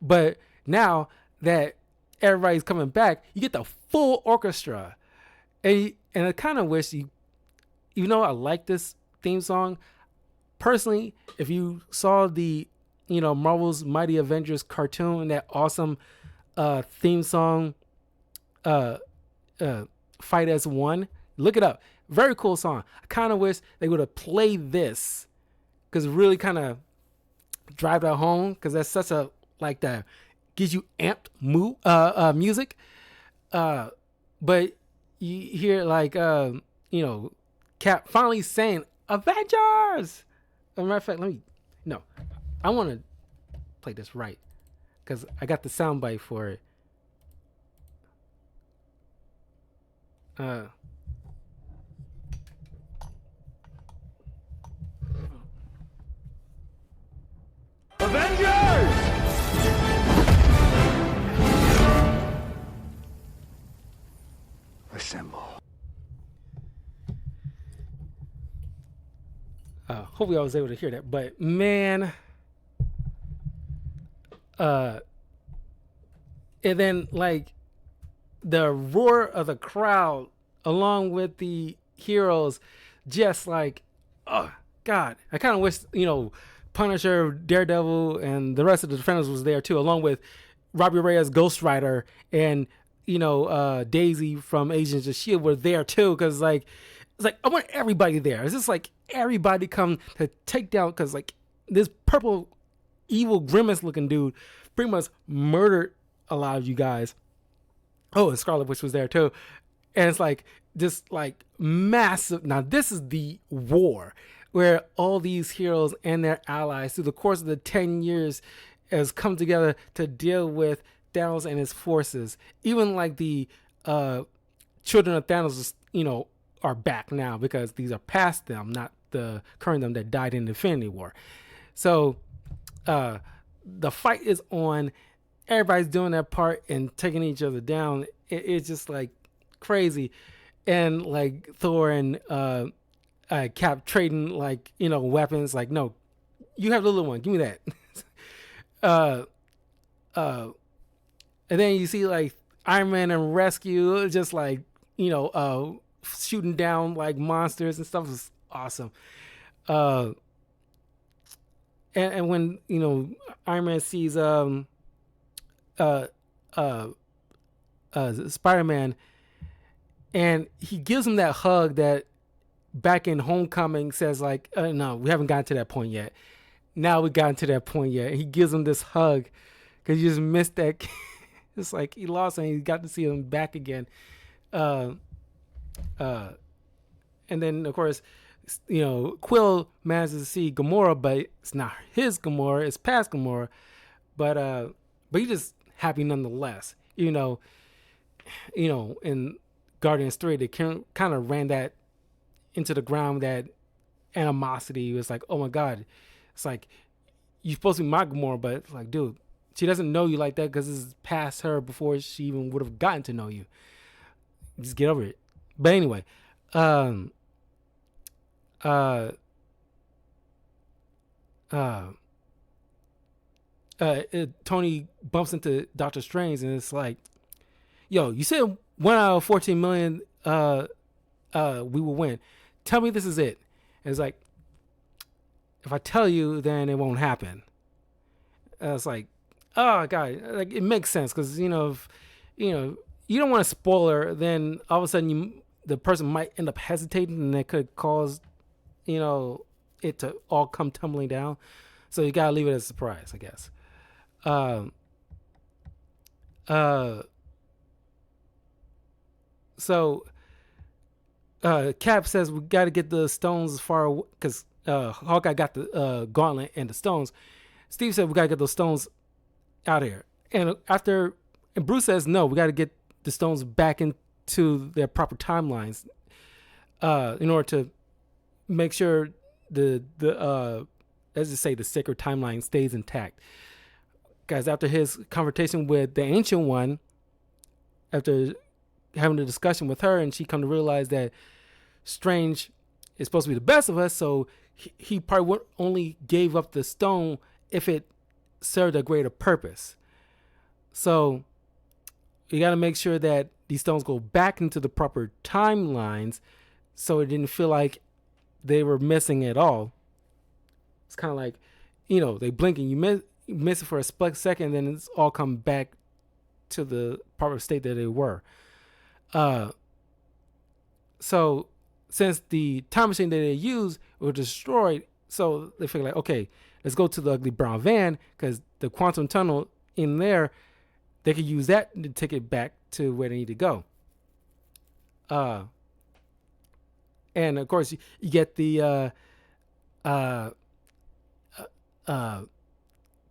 But now that everybody's coming back, you get the full orchestra. And I kind of wish I like this theme song personally. If you saw the Marvel's Mighty Avengers cartoon, that awesome theme song, Fight as One, look it up. Very cool song. I kind of wish they would have played this, because it really kind of drive that home, because that's such a, like, that gives you amped music. But you hear like Cap finally saying Avengers. As a matter of fact, I want to play this right, because I got the soundbite for it. Avengers! Assemble. Hopefully I was able to hear that, but man, and then like the roar of the crowd along with the heroes, just like, oh God, I kind of wish Punisher, Daredevil, and the rest of the Defenders was there too, along with Robbie Reyes, Ghost Rider, and Daisy from Agents of S.H.I.E.L.D. were there too, because like it's like I want everybody there. It's just like everybody come to take down, because like this purple evil grimace looking dude pretty much murdered a lot of you guys. Oh, and Scarlet Witch was there too. And it's like just like massive. Now this is the war where all these heroes and their allies through the course of the 10 years has come together to deal with Thanos and his forces. Even like the children of Thanos, are back now because these are past them, not the current them that died in the Infinity War. So the fight is on. Everybody's doing their part and taking each other down. It's just like crazy, and like Thor and Cap trading like weapons. Like, no, you have the little one. Give me that. uh, uh, and then you see like Iron Man and Rescue, just like shooting down like monsters and stuff. Is awesome. Uh, and when Iron Man sees uh, uh, Spider-Man, and he gives him that hug that back in Homecoming says like, no, we haven't gotten to that point yet. Now we gotten to that point yet. He gives him this hug because you just missed that. It's like he lost and he got to see him back again. Uh, uh, and then of course, Quill manages to see Gamora, but it's not his Gamora, it's past Gamora. But he's just happy nonetheless. In Guardians 3, they kind of ran that into the ground, that animosity. It was like, oh my God, it's like, you're supposed to be my Gamora, but it's like, dude, she doesn't know you like that because this is past her before she even would have gotten to know you. Just get over it. But anyway, uh, uh, Tony bumps into Doctor Strange and it's like, yo, you said 1 out of 14 million we will win. Tell me this is it. And it's like, if I tell you, then it won't happen. It's like, oh God, like it makes sense because if you don't want a spoiler, then all of a sudden the person might end up hesitating and it could cause it to all come tumbling down. So you gotta leave it as a surprise, I guess. Um, uh, so Cap says we got to get the stones as far because Hawkeye got the gauntlet and the stones. Steve said we got to get those stones out of here, and Bruce says no, we got to get the stones back into their proper timelines in order to make sure the let's just say the sacred timeline stays intact. Guys, after his confrontation with the Ancient One, after having a discussion with her, and she come to realize that Strange is supposed to be the best of us, so he probably only gave up the stone if it served a greater purpose. So you got to make sure that these stones go back into the proper timelines, so it didn't feel like they were missing at all. It's kind of like, they blink and you miss it for a split second, then it's all come back to the proper state that they were. So since the time machine that they used was destroyed, so they figured like, okay, let's go to the ugly brown van because the quantum tunnel in there, they could use that to take it back to where they need to go. And of course you get the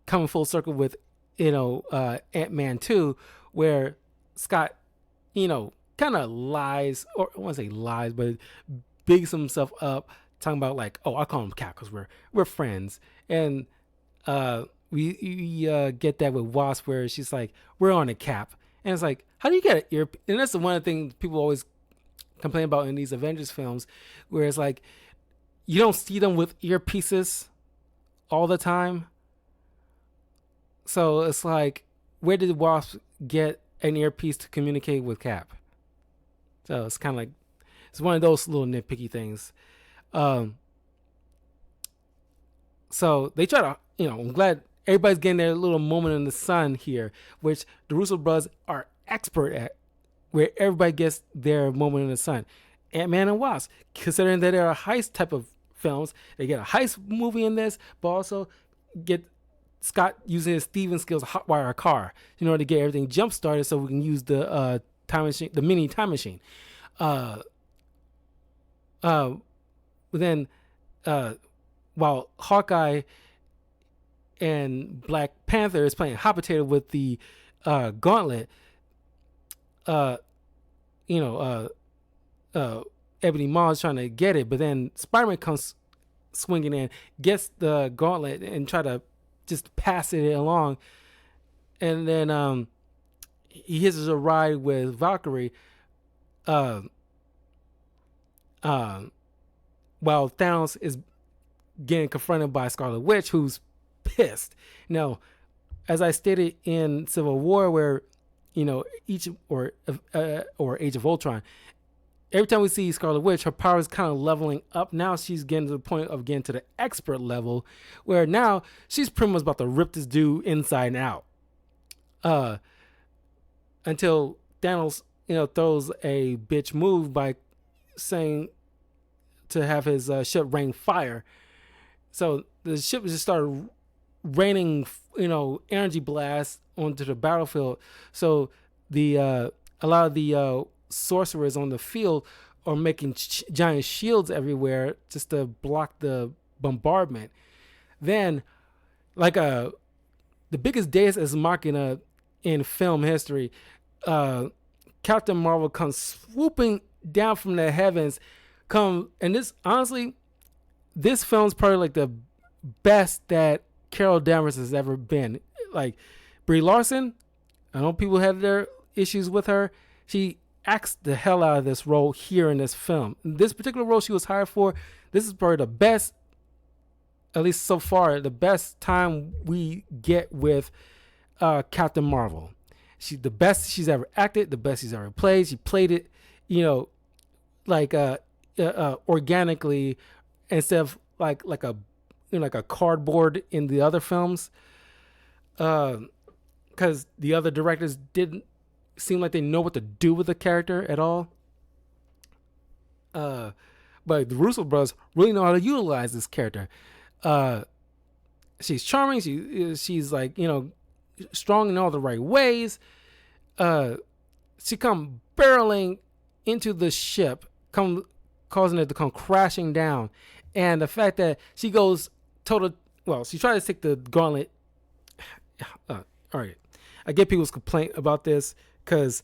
coming full circle with Ant-Man 2, where Scott kind of lies, or I won't say lies, but bigs himself up, talking about like, oh, I call him Cap because we're friends, and we get that with Wasp, where she's like, we're on a Cap, and it's like, how do you get an ear? And that's the one of the things people always complain about in these Avengers films, where it's like you don't see them with earpieces all the time. So it's like, where did Wasp get an earpiece to communicate with Cap? So it's kind of like, it's one of those little nitpicky things. So they try to, I'm glad everybody's getting their little moment in the sun here, which the Russo brothers are expert at, where everybody gets their moment in the sun. Ant-Man and Wasp, considering that they're a heist type of films, they get a heist movie in this, but also get Scott using his Steven skills to hotwire a car to get everything jump started so we can use the time machine, the mini time machine. But then, uh, while Hawkeye and Black Panther is playing hot potato with the gauntlet, uh, you know, Ebony Maw's trying to get it, but then Spider-Man comes swinging in, gets the gauntlet, and try to just pass it along, and then he hitches a ride with Valkyrie, uh, uh, while Thanos is getting confronted by Scarlet Witch, who's pissed. Now, as I stated in Civil War, where each or Age of Ultron, every time we see Scarlet Witch, her power is kind of leveling up. Now she's getting to the point of getting to the expert level, where now she's pretty much about to rip this dude inside and out. Until Thanos, throws a bitch move by saying to have his ship rain fire. So the ship just started raining, energy blasts onto the battlefield. So the a lot of the sorcerers on the field are making giant shields everywhere just to block the bombardment. Then, like the biggest deus ex machina in film history, Captain Marvel comes swooping down from the heavens. And this, honestly, this film's probably like the best that Carol Danvers has ever been. Like Brie Larson, I know people had their issues with her. She acts the hell out of this role here in this film. This particular role she was hired for, this is probably the best, at least so far, the best time we get with Captain Marvel. She's the best she's ever acted, the best she's ever played. She played it, like organically, instead of like a like a cardboard in the other films. Because the other directors didn't seem like they know what to do with the character at all. But the Russo brothers really know how to utilize this character. She's charming. She's like, strong in all the right ways. She come barreling into the ship, causing it to come crashing down. And the fact that she goes she tries to take the gauntlet. All right, I get people's complaint about this because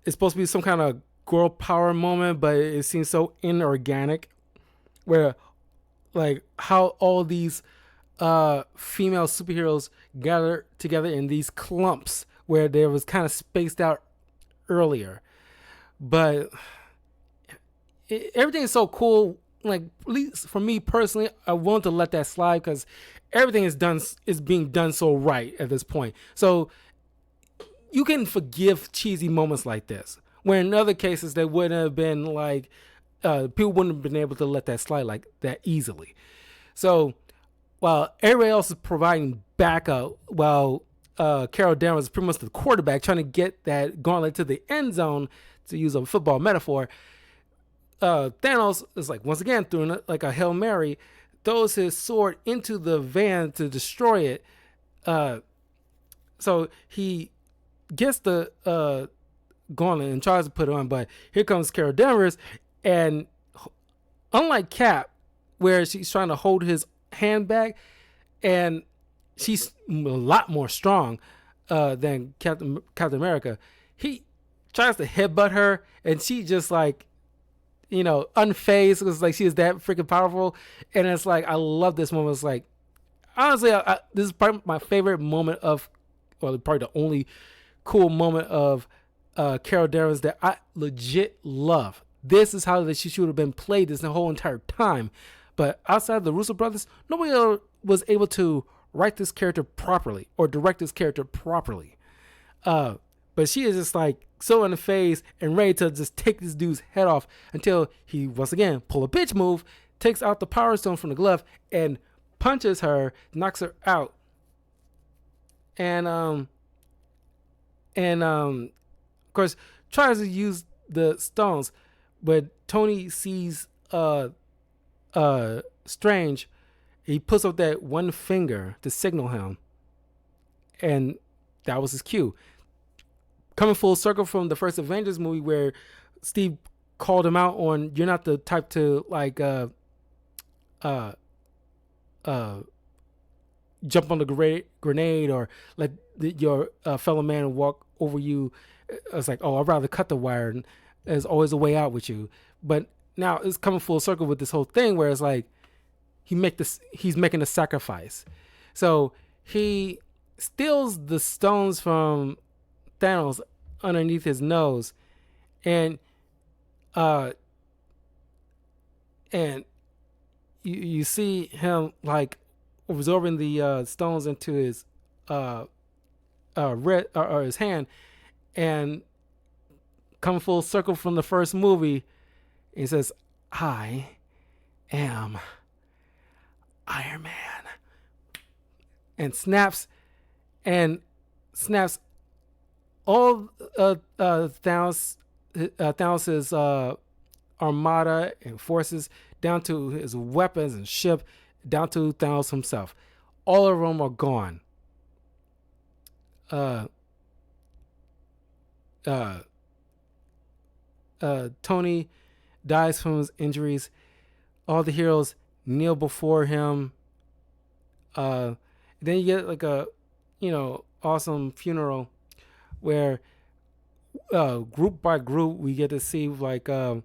it's supposed to be some kind of girl power moment, but it seems so inorganic. Where, like, how all these female superheroes gather together in these clumps where there was kind of spaced out earlier, but everything is so cool. Like, at least for me personally, I want to let that slide because everything is being done so right at this point. So you can forgive cheesy moments like this, where in other cases they wouldn't have been like, people wouldn't have been able to let that slide like that easily. So while everybody else is providing backup, while Carol Danvers is pretty much the quarterback trying to get that gauntlet to the end zone, to use a football metaphor, Thanos is like, once again, doing like a Hail Mary, throws his sword into the van to destroy it. So he gets the gauntlet and tries to put it on, but here comes Carol Danvers, and unlike Cap, where she's trying to hold his hand back, and she's a lot more strong than Captain America, he tries to headbutt her, and she just like, unfazed, because like she is that freaking powerful. And it's like, I love this moment. It's like, honestly, this is probably my favorite moment of, well, probably the only cool moment of Carol Danvers that I legit love. This is how she should have been played this the whole entire time. But outside of the Russo brothers, nobody else was able to write this character properly or direct this character properly. But she is just like so in the face and ready to just take this dude's head off until he once again pull a bitch move, takes out the power stone from the glove and punches her, knocks her out. And of course tries to use the stones, but Tony sees Strange. He puts up that one finger to signal him, and that was his cue. Coming full circle from the first Avengers movie, where Steve called him out on, you're not the type to like uh uh jump on the grenade or let your fellow man walk over you. It's like, oh, I'd rather cut the wire, and there's always a way out with you. But now it's coming full circle with this whole thing where it's like he's making a sacrifice. So he steals the stones from Thanos underneath his nose, and uh and you see him like absorbing the stones into his red or his hand, and come full circle from the first movie. He says, "I am Iron Man," and and snaps all Thanos's armada and forces down to his weapons and ship, down to Thanos himself. All of them are gone. Tony dies from his injuries. All the heroes kneel before him. Then you get like a, awesome funeral where group by group we get to see from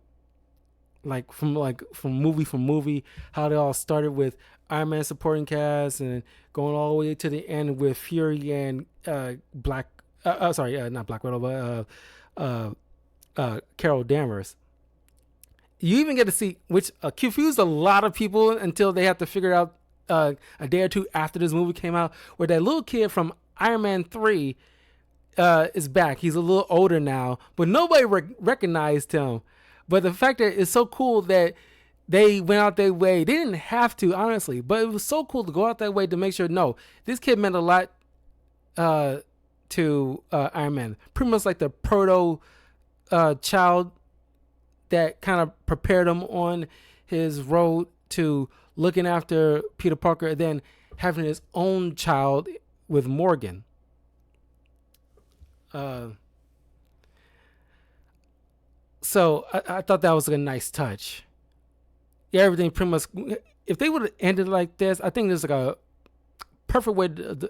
movie how they all started with Iron Man supporting cast and going all the way to the end with Fury and not Black Widow, but Carol Danvers. You even get to see, which confused a lot of people until they had to figure out a day or two after this movie came out, where that little kid from Iron Man 3 is back. He's a little older now, but nobody recognized him. But the fact that it's so cool that they went out their way. They didn't have to, honestly, but it was so cool to go out that way to make sure, no, this kid meant a lot to Iron Man. Pretty much like the proto child that kind of prepared him on his road to looking after Peter Parker, and then having his own child with Morgan. So I thought that was a nice touch. Yeah, everything pretty much. If they would have ended like this, I think there's like a perfect way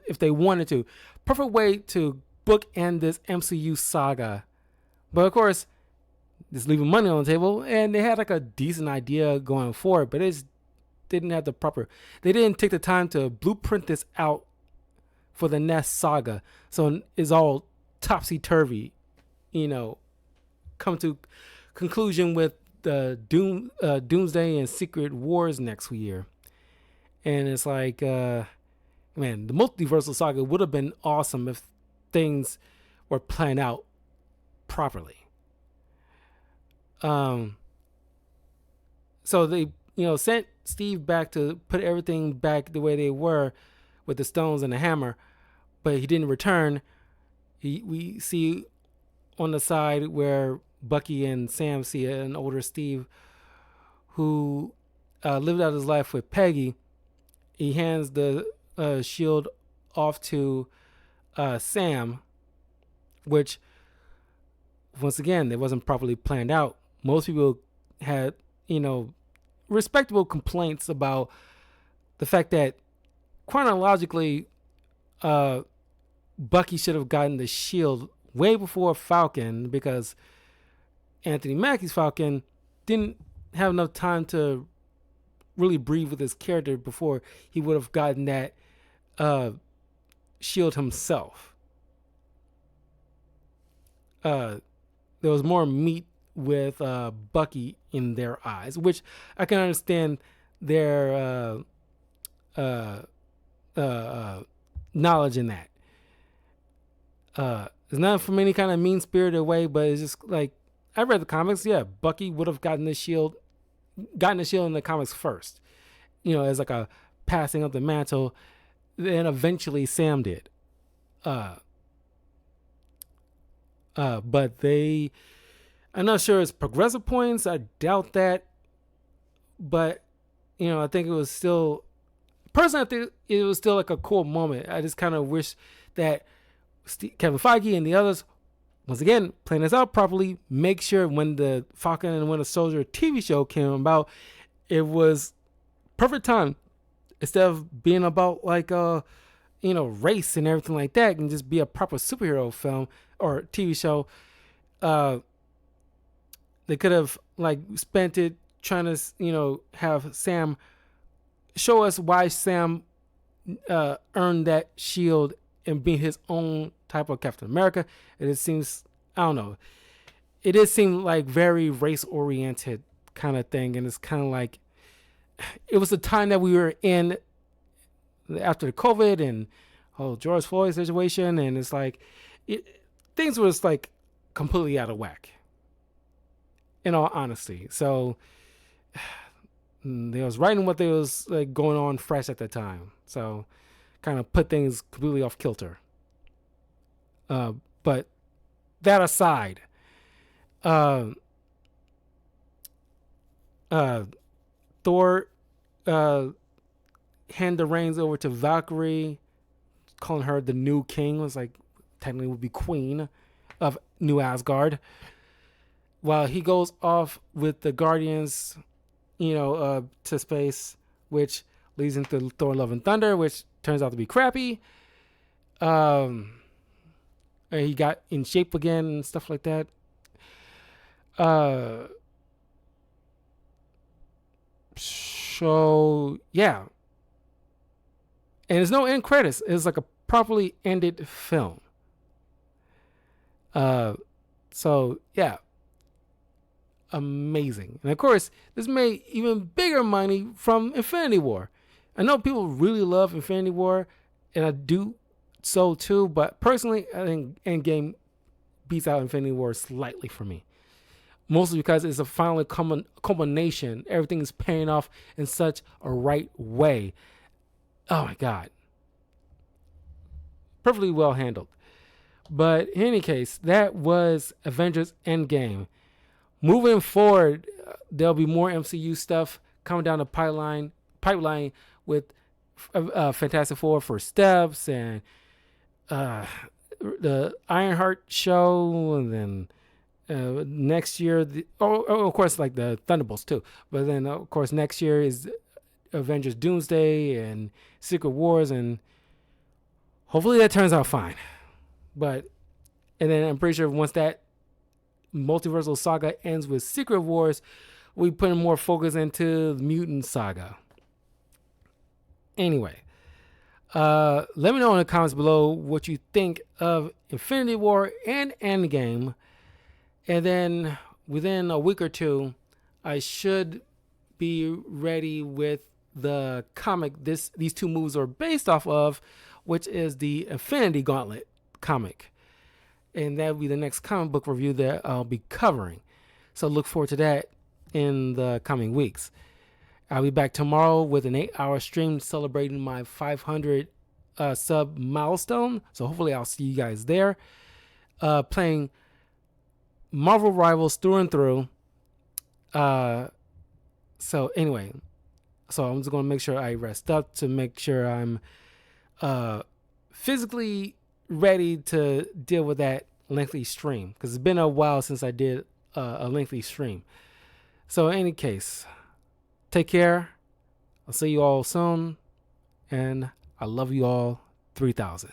if they wanted to, perfect way to bookend this MCU saga. But of course, just leaving money on the table, and they had like a decent idea going forward, but they just didn't have they didn't take the time to blueprint this out for the next saga. So it's all topsy-turvy, come to conclusion with the Doomsday and Secret Wars next year. And it's like, man, the multiversal saga would have been awesome if things were planned out properly. So they, sent Steve back to put everything back the way they were with the stones and the hammer, but he didn't return. We see on the side where Bucky and Sam see an older Steve who lived out his life with Peggy. He hands the shield off to Sam, which, once again, it wasn't properly planned out. Most people had, respectable complaints about the fact that chronologically, Bucky should have gotten the shield way before Falcon, because Anthony Mackie's Falcon didn't have enough time to really breathe with his character before he would have gotten that shield himself. There was more meat with Bucky in their eyes, which I can understand their knowledge in that. It's not from any kind of mean-spirited way, but it's just like, I read the comics. Yeah, Bucky would have gotten the shield in the comics first, as like a passing of the mantle. Then eventually Sam did. But I'm not sure it's progressive points. I doubt that. But, I think it was still, personally, I think it was still like a cool moment. I just kind of wish that Kevin Feige and the others once again, plan this out properly. Make sure when the Falcon and Winter Soldier TV show came about, it was perfect time. Instead of being about like race and everything like that, and just be a proper superhero film or TV show. They could have like spent it trying to have Sam show us why Sam earned that shield and being his own type of Captain America. And it seems, I don't know, it did seem like very race oriented kind of thing, and it's kind of like it was the time that we were in after the COVID and George Floyd situation, and it's like things was like completely out of whack, in all honesty. So they was writing what they was like going on fresh at the time, so kind of put things completely off kilter. But that aside, Thor hand the reins over to Valkyrie, calling her the new king. Was like technically would be queen of New Asgard. While he goes off with the Guardians, to space, which leads into Thor: Love and Thunder, which turns out to be crappy. He got in shape again and stuff like that. So yeah, and there's no end credits. It's like a properly ended film. So yeah, amazing. And of course, this made even bigger money from Infinity War. I know people really love Infinity War, and I do so too. But personally, I think Endgame beats out Infinity War slightly for me. Mostly because it's a final culmination. Everything is paying off in such a right way. Oh my God. Perfectly well handled. But in any case, that was Avengers Endgame. Moving forward, there'll be more MCU stuff coming down the pipeline with Fantastic Four First Steps and the Ironheart show, and then next year, of course, like the Thunderbolts too. But then, of course, next year is Avengers Doomsday and Secret Wars, and hopefully that turns out fine. And then I'm pretty sure once that multiversal saga ends with Secret Wars, we put more focus into the Mutant Saga. Anyway, let me know in the comments below what you think of Infinity War and Endgame. And then within a week or two, I should be ready with the comic these two movies are based off of, which is the Infinity Gauntlet comic. And that will be the next comic book review that I'll be covering. So look forward to that in the coming weeks. I'll be back tomorrow with an 8-hour stream celebrating my 500 sub milestone. So hopefully I'll see you guys there. Playing Marvel Rivals through and through. So anyway, I'm just going to make sure I rest up to make sure I'm physically ready to deal with that lengthy stream, because it's been a while since I did a lengthy stream. So in any case, take care. I'll see you all soon, and I love you all 3000.